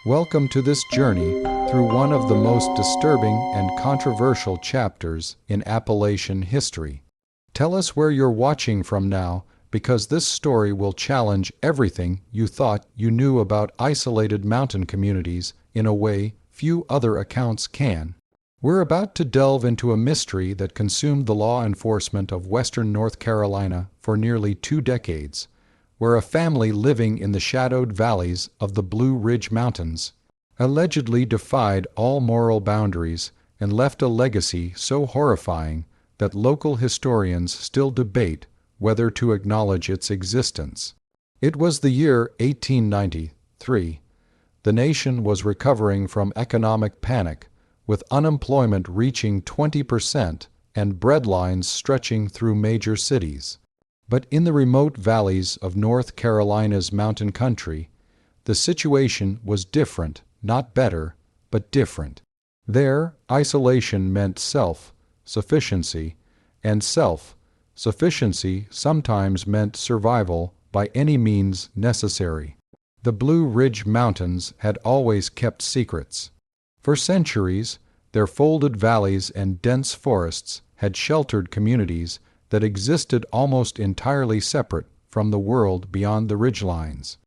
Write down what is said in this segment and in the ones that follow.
Welcome to this journey through one of the most disturbing and controversial chapters in Appalachian history. Tell us where you're watching from now, because this story will challenge everything you thought you knew about isolated mountain communities in a way few other accounts can. We're about to delve into a mystery that consumed the law enforcement of western North Carolina for nearly 2 decades, where a family living in the shadowed valleys of the Blue Ridge Mountains allegedly defied all moral boundaries and left a legacy so horrifying that local historians still debate whether to acknowledge its existence. It was the year 1893. The nation was recovering from economic panic, with unemployment reaching 20% and breadlines stretching through major cities. But in the remote valleys of North Carolina's mountain country, the situation was different, not better, but different. There, isolation meant self-sufficiency, and self-sufficiency sometimes meant survival by any means necessary. The Blue Ridge Mountains had always kept secrets. For centuries, their folded valleys and dense forests had sheltered communities that existed almost entirely separate from the world beyond the ridgelines.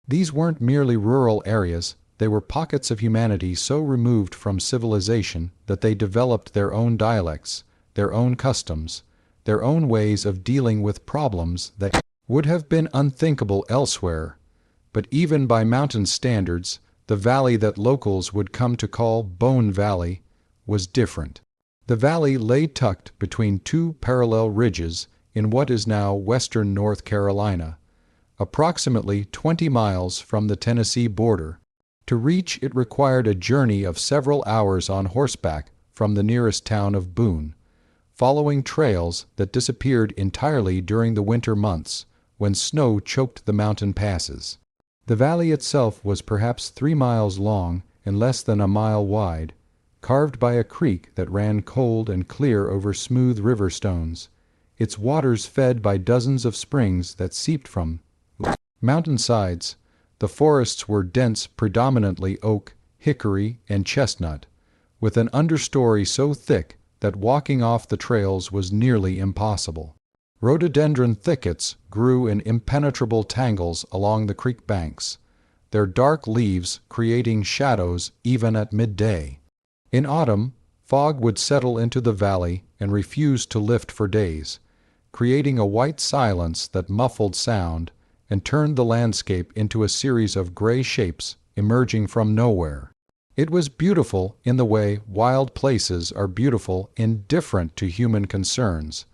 These weren't merely rural areas, they were pockets of humanity so removed from civilization that they developed their own dialects, their own customs, their own ways of dealing with problems that would have been unthinkable elsewhere. But even by mountain standards, the valley that locals would come to call Bone Valley was different. The valley lay tucked between 2 parallel ridges in what is now western North Carolina, approximately 20 miles from the Tennessee border. To reach it required a journey of several hours on horseback from the nearest town of Boone, following trails that disappeared entirely during the winter months when snow choked the mountain passes. The valley itself was perhaps 3 miles long and less than a mile wide, carved by a creek that ran cold and clear over smooth river stones, its waters fed by dozens of springs that seeped from mountainsides. The forests were dense, predominantly oak, hickory, and chestnut, with an understory so thick that walking off the trails was nearly impossible. Rhododendron thickets grew in impenetrable tangles along the creek banks, their dark leaves creating shadows even at midday. In autumn, fog would settle into the valley and refuse to lift for days, creating a white silence that muffled sound and turned the landscape into a series of gray shapes emerging from nowhere. It was beautiful in the way wild places are beautiful indifferent to human concerns,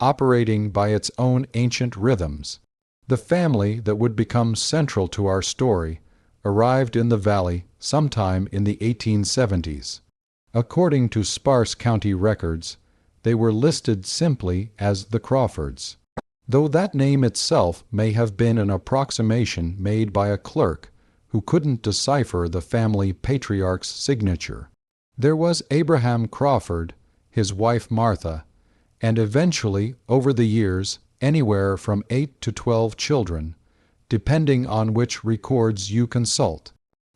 operating by its own ancient rhythms. The family that would become central to our story arrived in the valley sometime in the 1870s. According to sparse county records, they were listed simply as the Crawfords, though that name itself may have been an approximation made by a clerk who couldn't decipher the family patriarch's signature. There was Abraham Crawford, his wife Martha, and eventually, over the years, anywhere from 8 to 12 children, depending on which records you consult.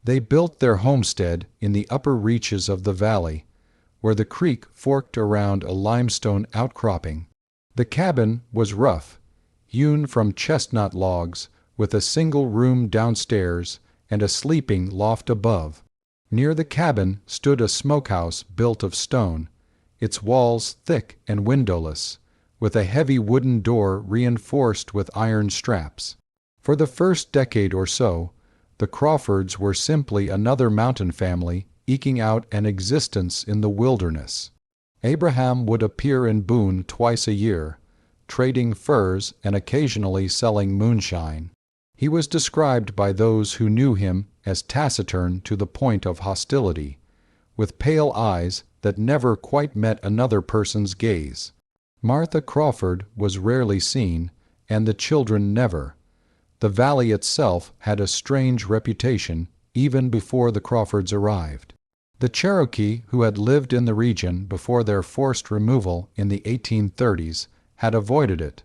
They built their homestead in the upper reaches of the valley, where the creek forked around a limestone outcropping. The cabin was rough, hewn from chestnut logs, with a single room downstairs and a sleeping loft above. Near the cabin stood a smokehouse built of stone, its walls thick and windowless, with a heavy wooden door reinforced with iron straps. For the first decade or so, the Crawfords were simply another mountain family eking out an existence in the wilderness. Abraham would appear in Boone twice a year, trading furs and occasionally selling moonshine. He was described by those who knew him as taciturn to the point of hostility, with pale eyes that never quite met another person's gaze. Martha Crawford was rarely seen, and the children never. The valley itself had a strange reputation even before the Crawfords arrived. The Cherokee who had lived in the region before their forced removal in the 1830s had avoided it,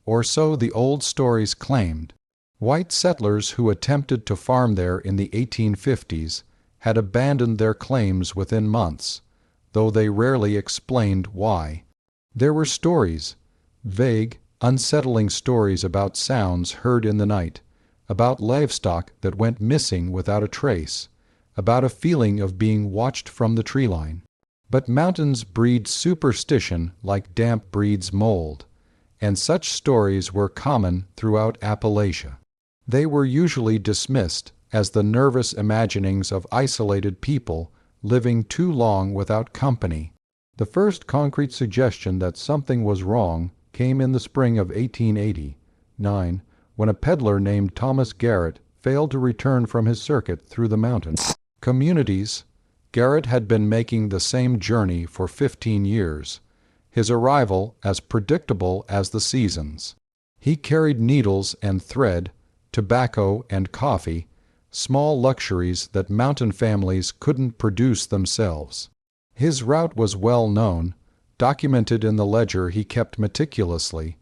or so the old stories claimed. White settlers who attempted to farm there in the 1850s had abandoned their claims within months, though they rarely explained why. There were stories, vague, unsettling stories about sounds heard in the night, about livestock that went missing without a trace, about a feeling of being watched from the tree line. But mountains breed superstition like damp breeds mold, and such stories were common throughout Appalachia. They were usually dismissed as the nervous imaginings of isolated people living too long without company. The first concrete suggestion that something was wrong came in the spring of 1889, when a peddler named Thomas Garrett failed to return from his circuit through the mountains. Communities. Garrett had been making the same journey for 15 years, his arrival as predictable as the seasons. He carried needles and thread, tobacco and coffee, small luxuries that mountain families couldn't produce themselves. His route was well known, documented in the ledger he kept meticulously,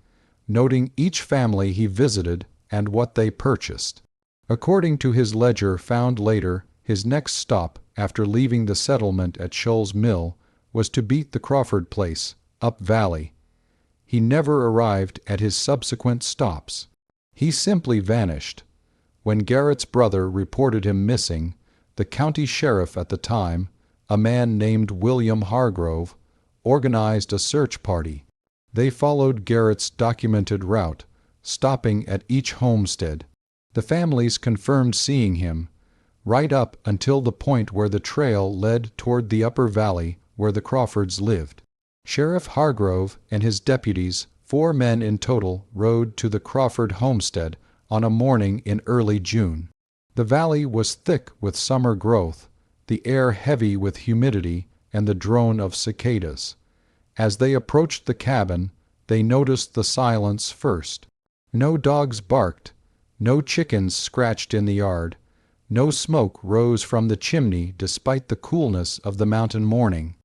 noting each family he visited and what they purchased. According to his ledger found later, his next stop after leaving the settlement at Shoals Mill was to beat the Crawford place, up valley. He never arrived at his subsequent stops. He simply vanished. When Garrett's brother reported him missing, the county sheriff at the time, a man named William Hargrove, organized a search party. They followed Garrett's documented route, stopping at each homestead. The families confirmed seeing him, right up until the point where the trail led toward the upper valley where the Crawfords lived. Sheriff Hargrove and his deputies, 4 men in total, rode to the Crawford homestead on a morning in early June. The valley was thick with summer growth, the air heavy with humidity and the drone of cicadas. As they approached the cabin, they noticed the silence first. No dogs barked, no chickens scratched in the yard, no smoke rose from the chimney despite the coolness of the mountain morning.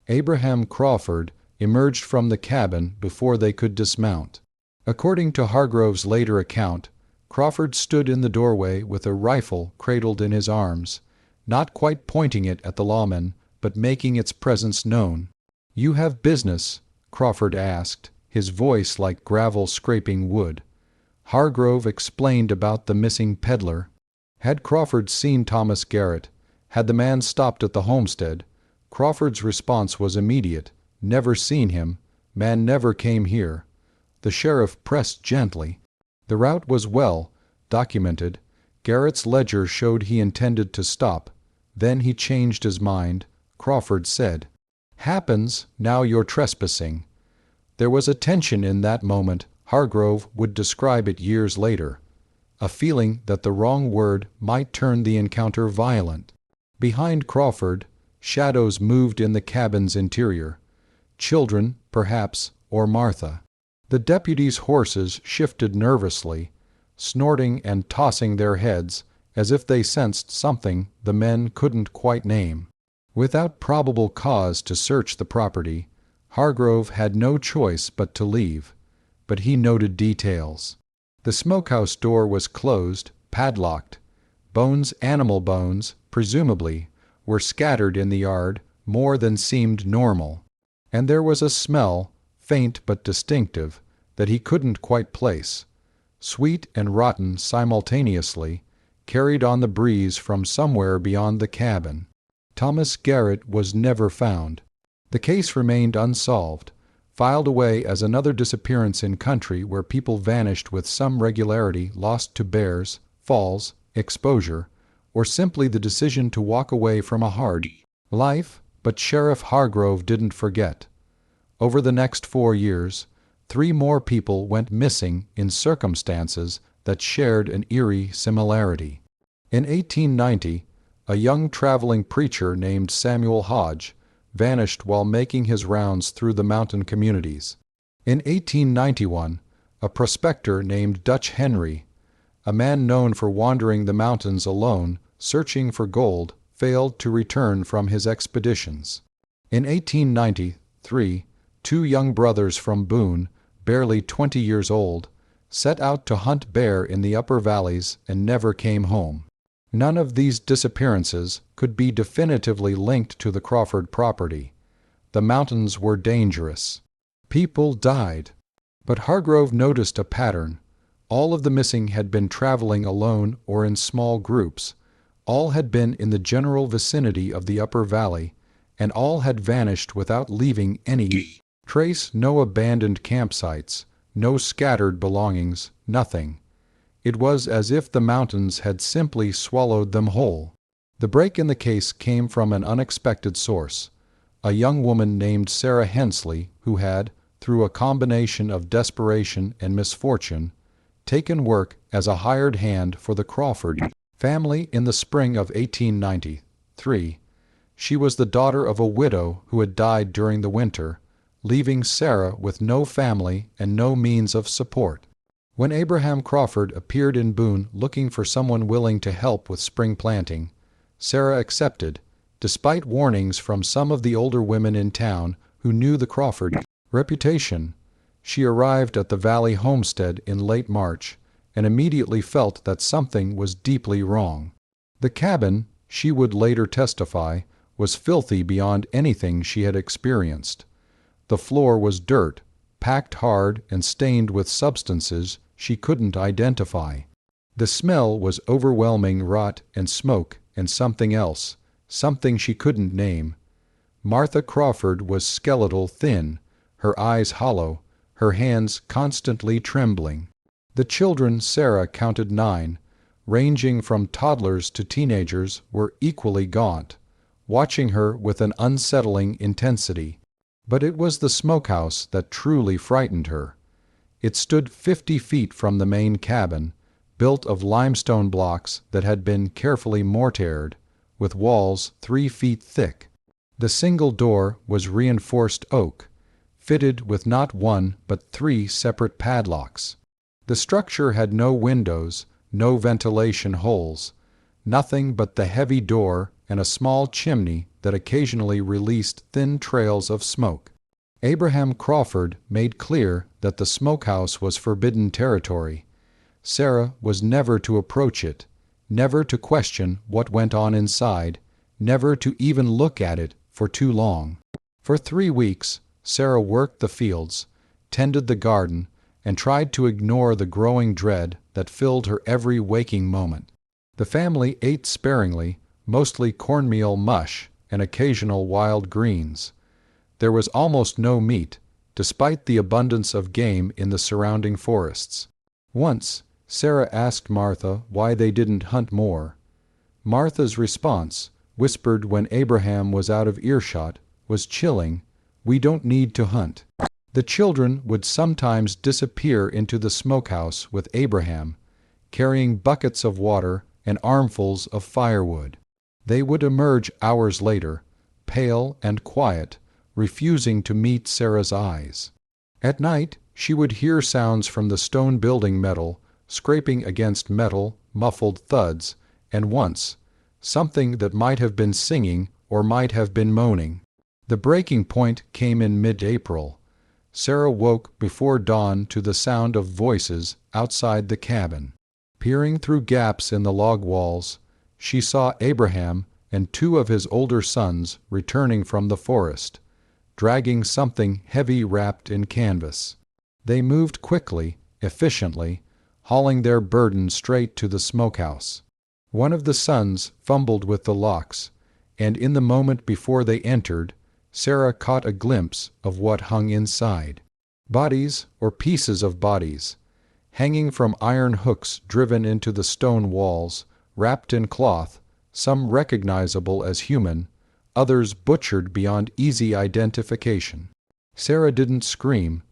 Abraham Crawford emerged from the cabin before they could dismount. According to Hargrove's later account, Crawford stood in the doorway with a rifle cradled in his arms, not quite pointing it at the lawmen, but making its presence known. "You have business?" Crawford asked, his voice like gravel scraping wood. Hargrove explained about the missing peddler. Had Crawford seen Thomas Garrett? Had the man stopped at the homestead? Crawford's response was immediate. "Never seen him. Man never came here." The sheriff pressed gently. The route was well documented. Garrett's ledger showed he intended to stop. Then he changed his mind. Crawford said, "Happens, now you're trespassing." There was a tension in that moment. Hargrove would describe it years later. A feeling that the wrong word might turn the encounter violent. Behind Crawford, shadows moved in the cabin's interior. Children, perhaps, or Martha. The deputies' horses shifted nervously, snorting and tossing their heads as if they sensed something the men couldn't quite name. Without probable cause to search the property, Hargrove had no choice but to leave, but he noted details. The smokehouse door was closed, padlocked. Bones, animal bones, presumably, were scattered in the yard more than seemed normal. And there was a smell, faint but distinctive, that he couldn't quite place. Sweet and rotten simultaneously, carried on the breeze from somewhere beyond the cabin. Thomas Garrett was never found. The case remained unsolved, filed away as another disappearance in country where people vanished with some regularity, lost to bears, falls, exposure, or simply the decision to walk away from a hard life. But Sheriff Hargrove didn't forget. Over the next 4 years, 3 more people went missing in circumstances that shared an eerie similarity. In 1890, a young traveling preacher named Samuel Hodge vanished while making his rounds through the mountain communities. In 1891, a prospector named Dutch Henry, a man known for wandering the mountains alone, searching for gold, failed to return from his expeditions. In 1893, 2 young brothers from Boone, barely 20 years old, set out to hunt bear in the upper valleys and never came home. None of these disappearances could be definitively linked to the Crawford property. The mountains were dangerous. People died. But Hargrove noticed a pattern. All of the missing had been traveling alone or in small groups. All had been in the general vicinity of the upper valley, and all had vanished without leaving any trace. No abandoned campsites, no scattered belongings, nothing. It was as if the mountains had simply swallowed them whole. The break in the case came from an unexpected source. A young woman named Sarah Hensley, who had, through a combination of desperation and misfortune, taken work as a hired hand for the Crawford family in the spring of 1893. She was the daughter of a widow who had died during the winter, leaving Sarah with no family and no means of support. When Abraham Crawford appeared in Boone looking for someone willing to help with spring planting, Sarah accepted, despite warnings from some of the older women in town who knew the Crawford reputation. She arrived at the Valley homestead in late March and immediately felt that something was deeply wrong. The cabin, she would later testify, was filthy beyond anything she had experienced. The floor was dirt, packed hard and stained with substances she couldn't identify. The smell was overwhelming, rot and smoke and something else, something she couldn't name. Martha Crawford was skeletal thin, her eyes hollow, her hands constantly trembling. The children, Sarah counted 9, ranging from toddlers to teenagers, were equally gaunt, watching her with an unsettling intensity. But it was the smokehouse that truly frightened her. It stood 50 feet from the main cabin, built of limestone blocks that had been carefully mortared, with walls 3 feet thick. The single door was reinforced oak, fitted with not 1 but 3 separate padlocks. The structure had no windows, no ventilation holes, nothing but the heavy door and a small chimney that occasionally released thin trails of smoke. Abraham Crawford made clear that the smokehouse was forbidden territory. Sarah was never to approach it, never to question what went on inside, never to even look at it for too long. For 3 weeks, Sarah worked the fields, tended the garden, and tried to ignore the growing dread that filled her every waking moment. The family ate sparingly, mostly cornmeal mush and occasional wild greens. There was almost no meat, despite the abundance of game in the surrounding forests. Once, Sarah asked Martha why they didn't hunt more. Martha's response, whispered when Abraham was out of earshot, was chilling: "We don't need to hunt." The children would sometimes disappear into the smokehouse with Abraham, carrying buckets of water and armfuls of firewood. They would emerge hours later, pale and quiet, refusing to meet Sarah's eyes. At night, she would hear sounds from the stone building metal, scraping against metal, muffled thuds, and once, something that might have been singing or might have been moaning. The breaking point came in mid-April. Sarah woke before dawn to the sound of voices outside the cabin. Peering through gaps in the log walls, she saw Abraham and 2 of his older sons returning from the forest, dragging something heavy wrapped in canvas. They moved quickly, efficiently, hauling their burden straight to the smokehouse. One of the sons fumbled with the locks, and in the moment before they entered, Sarah caught a glimpse of what hung inside. Bodies, or pieces of bodies, hanging from iron hooks driven into the stone walls, wrapped in cloth, some recognizable as human, others butchered beyond easy identification. Sarah didn't scream.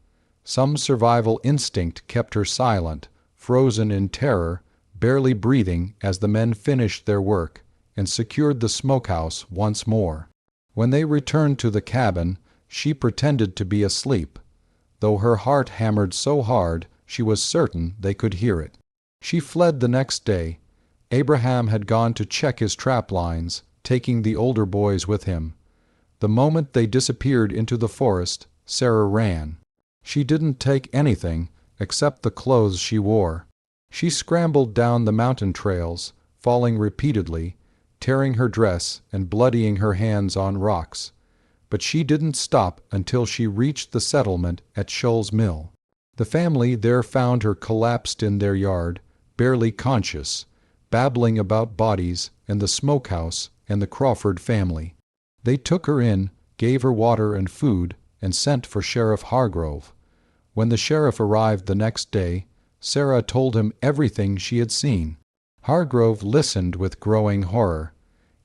Some survival instinct kept her silent, frozen in terror, barely breathing as the men finished their work and secured the smokehouse once more. When they returned to the cabin, she pretended to be asleep, though her heart hammered so hard she was certain they could hear it. She fled the next day. Abraham had gone to check his trap lines, taking the older boys with him. The moment they disappeared into the forest, Sarah ran. She didn't take anything, except the clothes she wore. She scrambled down the mountain trails, falling repeatedly, tearing her dress and bloodying her hands on rocks. But she didn't stop until she reached the settlement at Shoal's Mill. The family there found her collapsed in their yard, barely conscious, babbling about bodies and the smokehouse and the Crawford family. They took her in, gave her water and food, and sent for Sheriff Hargrove. When the sheriff arrived the next day, Sarah told him everything she had seen. Hargrove listened with growing horror,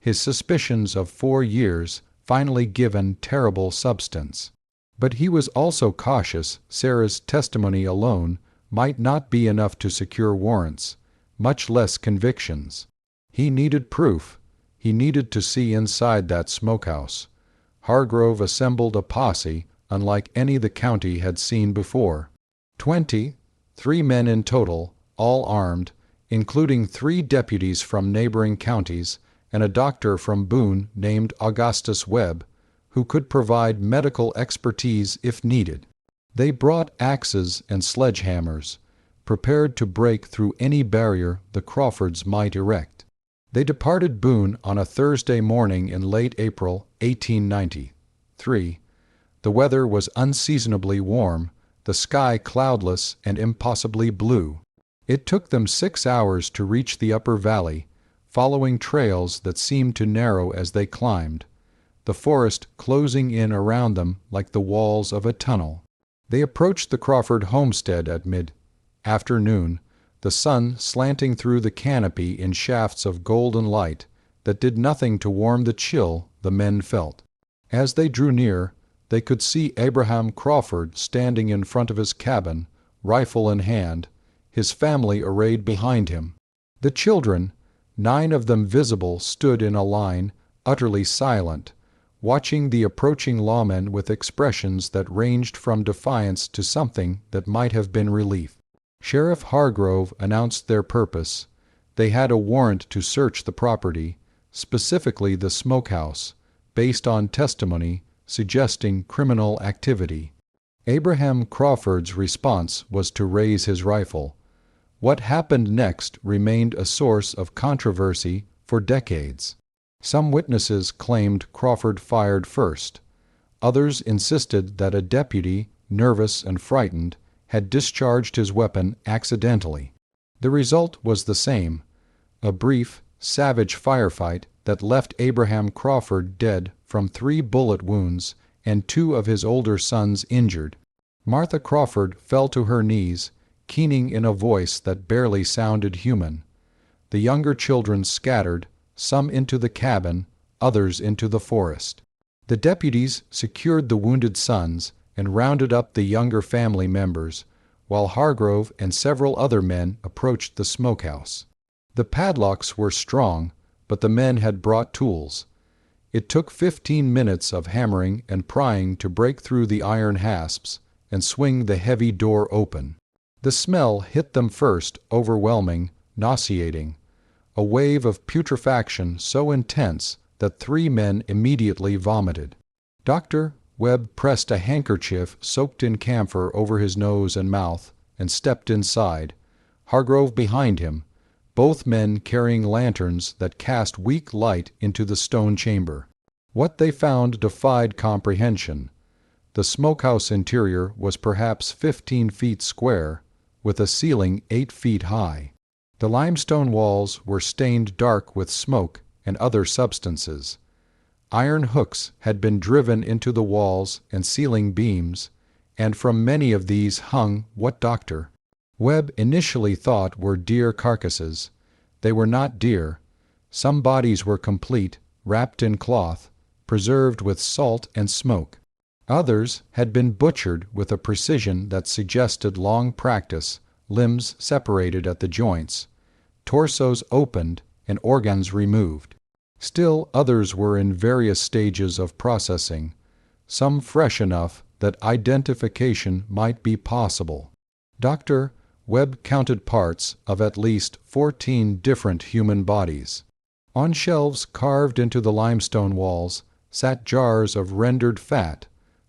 his suspicions of 4 years finally given terrible substance. But he was also cautious Sarah's testimony alone might not be enough to secure warrants, much less convictions. He needed proof. He needed to see inside that smokehouse. Hargrove assembled a posse unlike any the county had seen before. 3 men in total, all armed, including 3 deputies from neighboring counties and a doctor from Boone named Augustus Webb, who could provide medical expertise if needed. They brought axes and sledgehammers, prepared to break through any barrier the Crawfords might erect. They departed Boone on a Thursday morning in late April 1893. The weather was unseasonably warm, the sky cloudless and impossibly blue. It took them 6 hours to reach the upper valley, following trails that seemed to narrow as they climbed, the forest closing in around them like the walls of a tunnel. They approached the Crawford homestead at mid-afternoon, the sun slanting through the canopy in shafts of golden light that did nothing to warm the chill the men felt. As they drew near, they could see Abraham Crawford standing in front of his cabin, rifle in hand, his family arrayed behind him. The children, 9 of them visible, stood in a line, utterly silent, watching the approaching lawmen with expressions that ranged from defiance to something that might have been relief. Sheriff Hargrove announced their purpose. They had a warrant to search the property, specifically the smokehouse, based on testimony suggesting criminal activity. Abraham Crawford's response was to raise his rifle. What happened next remained a source of controversy for decades. Some witnesses claimed Crawford fired first. Others insisted that a deputy, nervous and frightened, had discharged his weapon accidentally. The result was the same: a brief, savage firefight that left Abraham Crawford dead from 3 bullet wounds and 2 of his older sons injured. Martha Crawford fell to her knees, keening in a voice that barely sounded human. The younger children scattered, some into the cabin, others into the forest. The deputies secured the wounded sons and rounded up the younger family members, while Hargrove and several other men approached the smokehouse. The padlocks were strong, but the men had brought tools. It took 15 minutes of hammering and prying to break through the iron hasps and swing the heavy door open. The smell hit them first, overwhelming, nauseating, a wave of putrefaction so intense that 3 men immediately vomited. Dr. Webb pressed a handkerchief soaked in camphor over his nose and mouth and stepped inside, Hargrove behind him, both men carrying lanterns that cast weak light into the stone chamber. What they found defied comprehension. The smokehouse interior was perhaps 15 feet square, with a ceiling 8 feet high. The limestone walls were stained dark with smoke and other substances. Iron hooks had been driven into the walls and ceiling beams, and from many of these hung what Dr. Webb initially thought were deer carcasses. They were not deer. Some bodies were complete, wrapped in cloth, preserved with salt and smoke. Others had been butchered with a precision that suggested long practice, limbs separated at the joints, torsos opened, and organs removed. Still others were in various stages of processing, some fresh enough that identification might be possible. Dr. Webb counted parts of at least 14 different human bodies. On shelves carved into the limestone walls sat jars of rendered fat,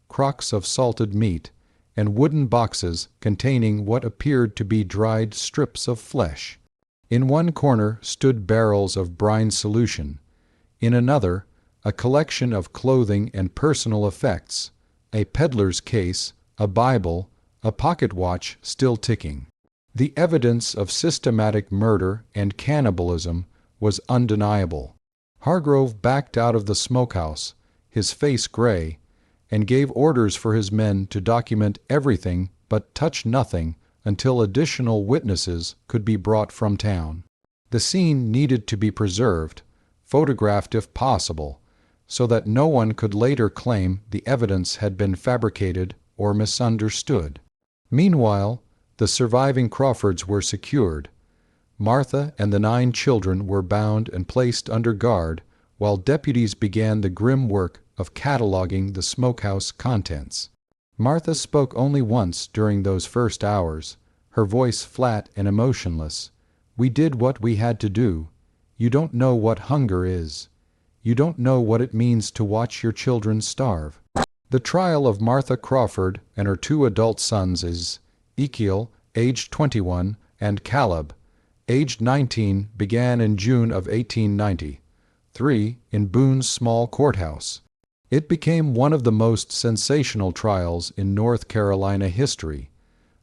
crocks of salted meat, and wooden boxes containing what appeared to be dried strips of flesh. In one corner stood barrels of brine solution. In another, a collection of clothing and personal effects, a peddler's case, a Bible, a pocket watch still ticking. The evidence of systematic murder and cannibalism was undeniable. Hargrove backed out of the smokehouse, his face gray, and gave orders for his men to document everything but touch nothing until additional witnesses could be brought from town. The scene needed to be preserved, photographed if possible, so that no one could later claim the evidence had been fabricated or misunderstood. Meanwhile, the surviving Crawfords were secured. Martha and the 9 children were bound and placed under guard, while deputies began the grim work of cataloging the smokehouse contents. Martha spoke only once during those first hours, her voice flat and emotionless. "We did what we had to do. You don't know what hunger is. You don't know what it means to watch your children starve." The trial of Martha Crawford and her 2 adult sons is Ezekiel, aged 21, and Caleb, aged 19, began in June of 1893 in Boone's small courthouse. It became one of the most sensational trials in North Carolina history,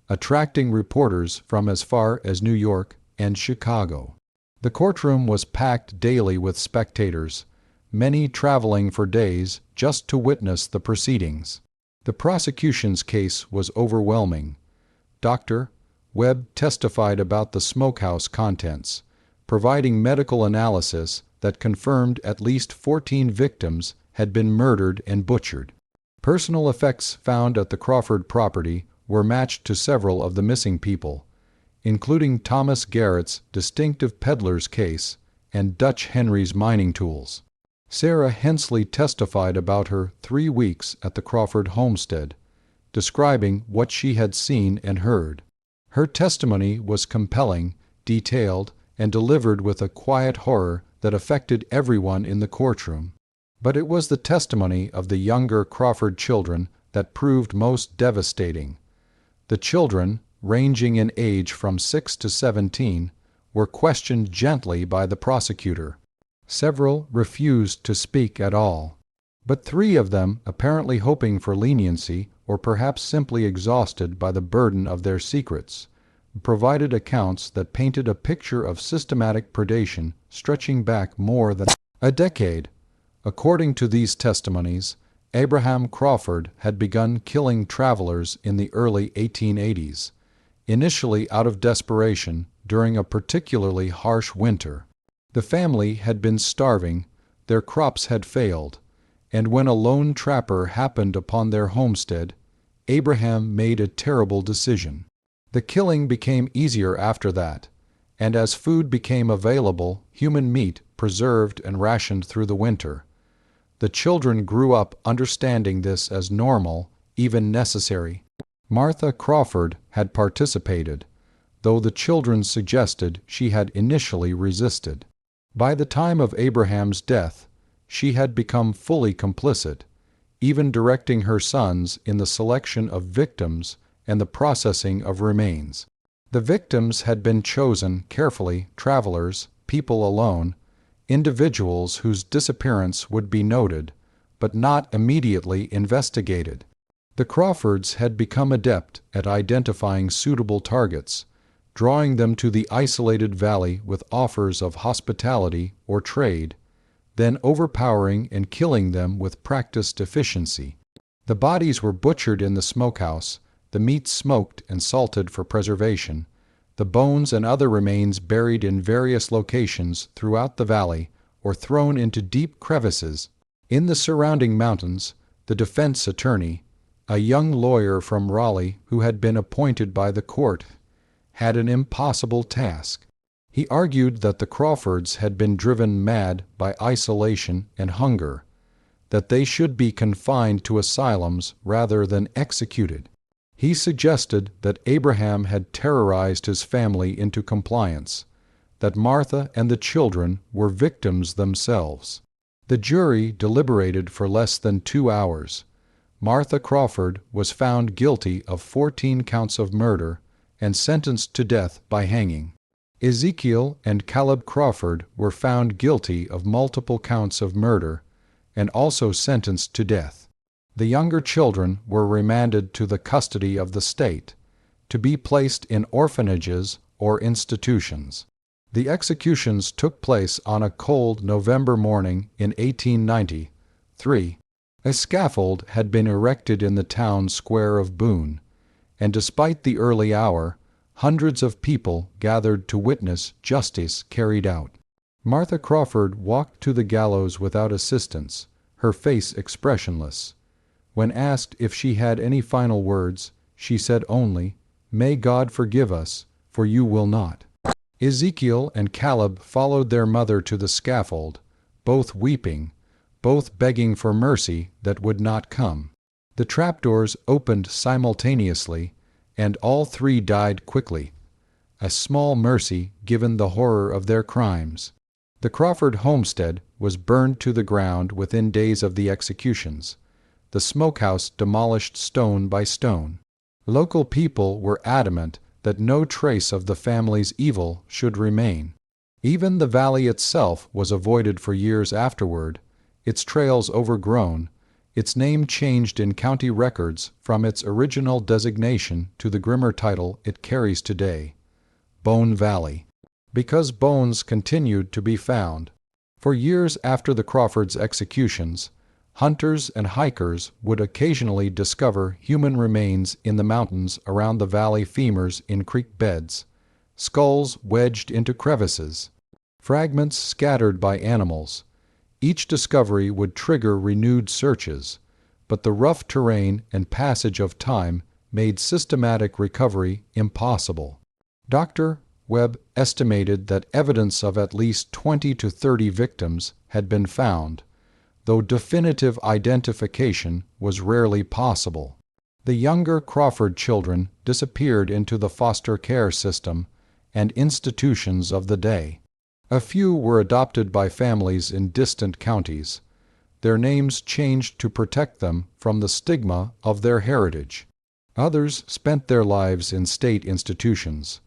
attracting reporters from as far as New York and Chicago. The courtroom was packed daily with spectators, many traveling for days just to witness the proceedings. The prosecution's case was overwhelming. Dr. Webb testified about the smokehouse contents, providing medical analysis that confirmed at least 14 victims had been murdered and butchered. Personal effects found at the Crawford property were matched to several of the missing people, including Thomas Garrett's distinctive Peddlers case and Dutch Henry's mining tools. Sarah Hensley testified about her 3 weeks at the Crawford homestead, describing what she had seen and heard. Her testimony was compelling, detailed, and delivered with a quiet horror that affected everyone in the courtroom. But it was the testimony of the younger Crawford children that proved most devastating. The children, ranging in age from 6 to 17, were questioned gently by the prosecutor. Several refused to speak at all, but 3 of them, apparently hoping for leniency or perhaps simply exhausted by the burden of their secrets, provided accounts that painted a picture of systematic predation stretching back more than a decade. According to these testimonies, Abraham Crawford had begun killing travelers in the early 1880s, initially out of desperation during a particularly harsh winter. The family had been starving, their crops had failed, and when a lone trapper happened upon their homestead, Abraham made a terrible decision. The killing became easier after that, and as food became available, human meat preserved and rationed through the winter. The children grew up understanding this as normal, even necessary. Martha Crawford had participated, though the children suggested she had initially resisted. By the time of Abraham's death, she had become fully complicit, even directing her sons in the selection of victims and the processing of remains. The victims had been chosen carefully, travelers, people alone, individuals whose disappearance would be noted, but not immediately investigated. The Crawfords had become adept at identifying suitable targets, drawing them to the isolated valley with offers of hospitality or trade, then overpowering and killing them with practiced efficiency. The bodies were butchered in the smokehouse, the meat smoked and salted for preservation, the bones and other remains buried in various locations throughout the valley or thrown into deep crevices. In the surrounding mountains, the defense attorney, a young lawyer from Raleigh who had been appointed by the court, had an impossible task. He argued that the Crawfords had been driven mad by isolation and hunger, that they should be confined to asylums rather than executed. He suggested that Abraham had terrorized his family into compliance, that Martha and the children were victims themselves. The jury deliberated for less than 2 hours, Martha Crawford was found guilty of 14 counts of murder and sentenced to death by hanging. Ezekiel and Caleb Crawford were found guilty of multiple counts of murder and also sentenced to death. The younger children were remanded to the custody of the state, to be placed in orphanages or institutions. The executions took place on a cold November morning in 1893. A scaffold had been erected in the town square of Boone, and despite the early hour, hundreds of people gathered to witness justice carried out. Martha Crawford walked to the gallows without assistance, her face expressionless. When asked if she had any final words, she said only, "May God forgive us, for you will not." Ezekiel and Caleb followed their mother to the scaffold, both weeping, both begging for mercy that would not come. The trapdoors opened simultaneously, and all three died quickly, a small mercy given the horror of their crimes. The Crawford homestead was burned to the ground within days of the executions, the smokehouse demolished stone by stone. Local people were adamant that no trace of the family's evil should remain. Even the valley itself was avoided for years afterward, its trails overgrown, its name changed in county records from its original designation to the grimmer title it carries today, Bone Valley, because bones continued to be found. For years after the Crawfords' executions, hunters and hikers would occasionally discover human remains in the mountains around the valley, femurs in creek beds, skulls wedged into crevices, fragments scattered by animals. Each discovery would trigger renewed searches, but the rough terrain and passage of time made systematic recovery impossible. Dr. Webb estimated that evidence of at least 20 to 30 victims had been found, though definitive identification was rarely possible. The younger Crawford children disappeared into the foster care system and institutions of the day. A few were adopted by families in distant counties. Their names changed to protect them from the stigma of their heritage. Others spent their lives in state institutions.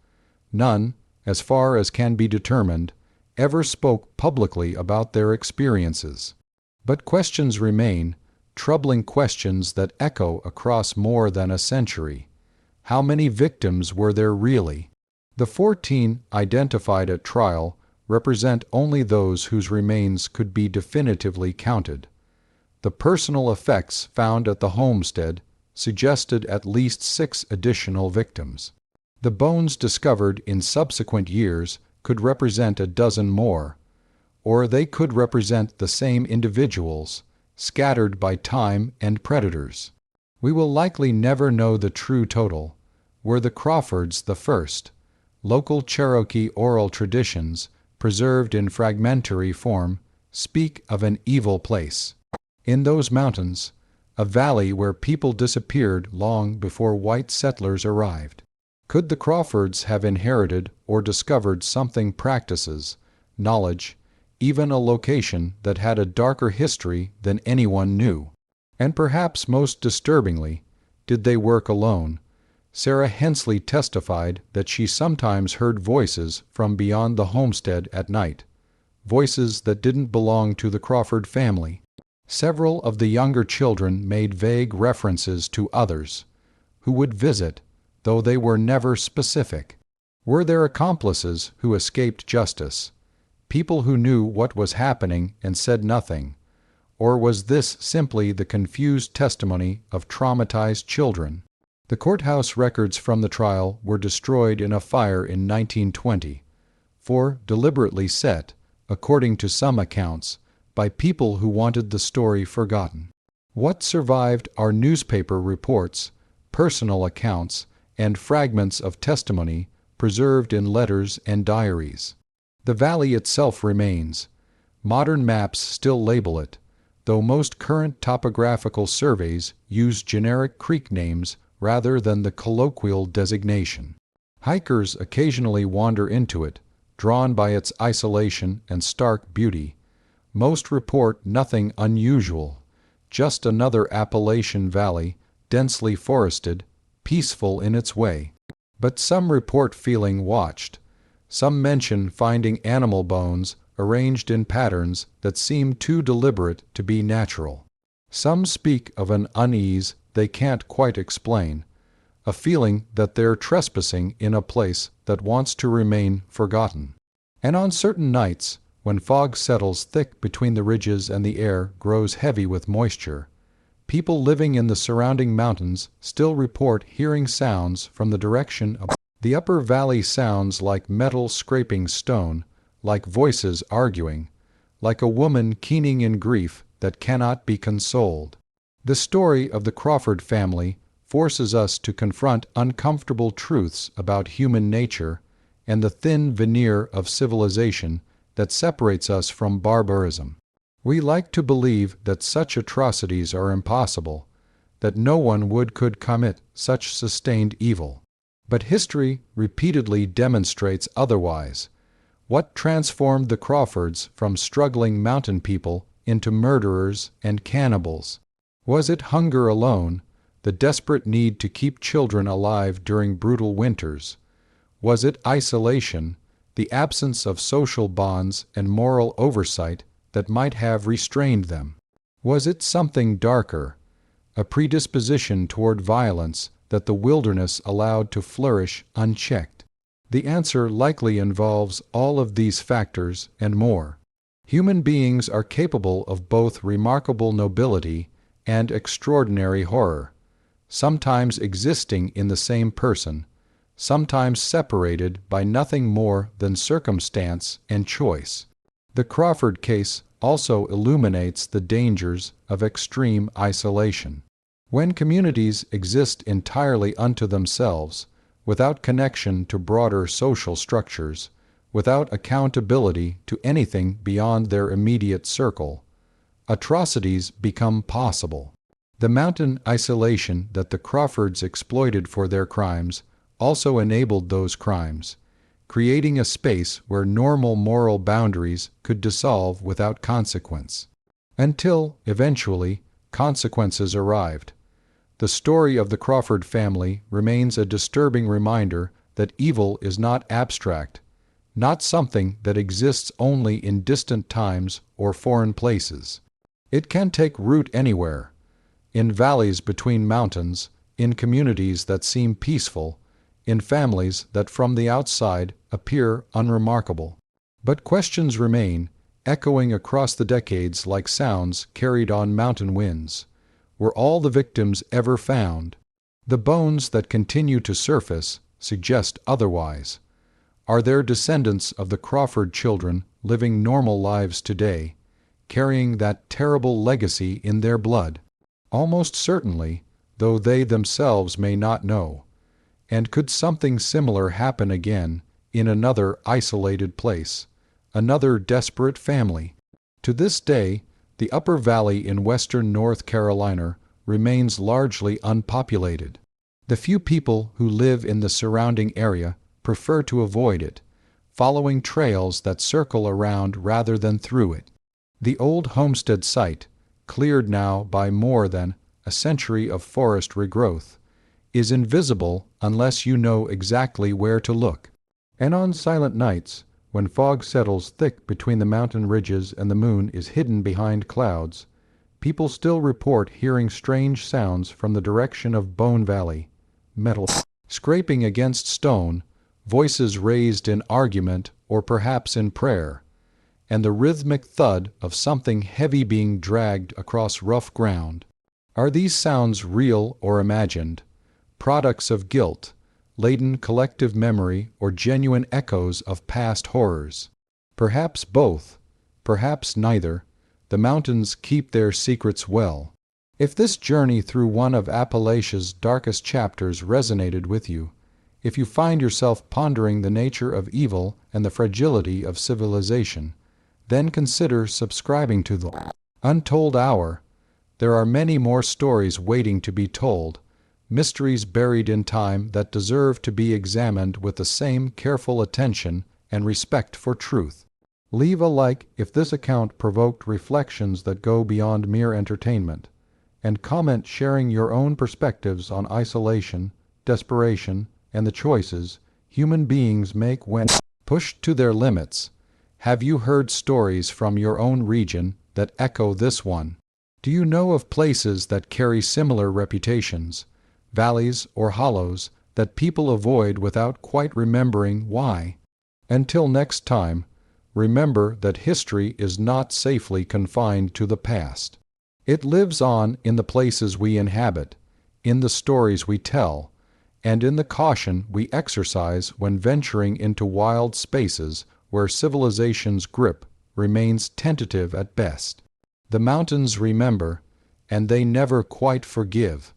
None, as far as can be determined, ever spoke publicly about their experiences. But questions remain, troubling questions that echo across more than a century. How many victims were there really? The 14 identified at trial represent only those whose remains could be definitively counted. The personal effects found at the homestead suggested at least 6 additional victims. The bones discovered in subsequent years could represent a dozen more, or they could represent the same individuals, scattered by time and predators. We will likely never know the true total. Were the Crawfords the first? Local Cherokee oral traditions, preserved in fragmentary form, speak of an evil place. In those mountains, a valley where people disappeared long before white settlers arrived. Could the Crawfords have inherited or discovered something, practices, knowledge, even a location that had a darker history than anyone knew? And perhaps most disturbingly, did they work alone? Sarah Hensley testified that she sometimes heard voices from beyond the homestead at night, voices that didn't belong to the Crawford family. Several of the younger children made vague references to others who would visit, though they were never specific. Were there accomplices who escaped justice, people who knew what was happening and said nothing, or was this simply the confused testimony of traumatized children? The courthouse records from the trial were destroyed in a fire in 1920, deliberately set, according to some accounts, by people who wanted the story forgotten. What survived are newspaper reports, personal accounts, and fragments of testimony preserved in letters and diaries. The valley itself remains. Modern maps still label it, though most current topographical surveys use generic creek names rather than the colloquial designation. Hikers occasionally wander into it, drawn by its isolation and stark beauty. Most report nothing unusual, just another Appalachian valley, densely forested, peaceful in its way. But some report feeling watched. Some mention finding animal bones arranged in patterns that seem too deliberate to be natural. Some speak of an unease they can't quite explain, a feeling that they're trespassing in a place that wants to remain forgotten. And on certain nights, when fog settles thick between the ridges and the air grows heavy with moisture, people living in the surrounding mountains still report hearing sounds from the direction of the upper valley. Sounds like metal scraping stone, like voices arguing, like a woman keening in grief that cannot be consoled. The story of the Crawford family forces us to confront uncomfortable truths about human nature and the thin veneer of civilization that separates us from barbarism. We like to believe that such atrocities are impossible, that no one could commit such sustained evil. But history repeatedly demonstrates otherwise. What transformed the Crawfords from struggling mountain people into murderers and cannibals? Was it hunger alone, the desperate need to keep children alive during brutal winters? Was it isolation, the absence of social bonds and moral oversight that might have restrained them? Was it something darker, a predisposition toward violence that the wilderness allowed to flourish unchecked? The answer likely involves all of these factors and more. Human beings are capable of both remarkable nobility and extraordinary horror, sometimes existing in the same person, sometimes separated by nothing more than circumstance and choice. The Crawford case also illuminates the dangers of extreme isolation. When communities exist entirely unto themselves, without connection to broader social structures, without accountability to anything beyond their immediate circle, atrocities become possible. The mountain isolation that the Crawfords exploited for their crimes also enabled those crimes, creating a space where normal moral boundaries could dissolve without consequence. Until, eventually, consequences arrived. The story of the Crawford family remains a disturbing reminder that evil is not abstract, not something that exists only in distant times or foreign places. It can take root anywhere, in valleys between mountains, in communities that seem peaceful, in families that from the outside appear unremarkable. But questions remain, echoing across the decades like sounds carried on mountain winds. Were all the victims ever found? The bones that continue to surface suggest otherwise. Are there descendants of the Crawford children living normal lives today, carrying that terrible legacy in their blood? Almost certainly, though they themselves may not know. And could something similar happen again in another isolated place, another desperate family? To this day, the Upper Valley in western North Carolina remains largely unpopulated. The few people who live in the surrounding area prefer to avoid it, following trails that circle around rather than through it. The old homestead site, cleared now by more than a century of forest regrowth, is invisible unless you know exactly where to look. And on silent nights, when fog settles thick between the mountain ridges and the moon is hidden behind clouds, people still report hearing strange sounds from the direction of Bone Valley, metal scraping against stone, voices raised in argument or perhaps in prayer, and the rhythmic thud of something heavy being dragged across rough ground. Are these sounds real or imagined, products of guilt, laden collective memory, or genuine echoes of past horrors? Perhaps both, perhaps neither. The mountains keep their secrets well. If this journey through one of Appalachia's darkest chapters resonated with you, if you find yourself pondering the nature of evil and the fragility of civilization, then consider subscribing to the Untold Hour. There are many more stories waiting to be told, mysteries buried in time that deserve to be examined with the same careful attention and respect for truth. Leave a like if this account provoked reflections that go beyond mere entertainment. and comment sharing your own perspectives on isolation, desperation, and the choices human beings make when pushed to their limits. Have you heard stories from your own region that echo this one? Do you know of places that carry similar reputations, valleys or hollows that people avoid without quite remembering why? Until next time, remember that history is not safely confined to the past. It lives on in the places we inhabit, in the stories we tell, and in the caution we exercise when venturing into wild spaces where civilization's grip remains tentative at best. The mountains remember, and they never quite forgive.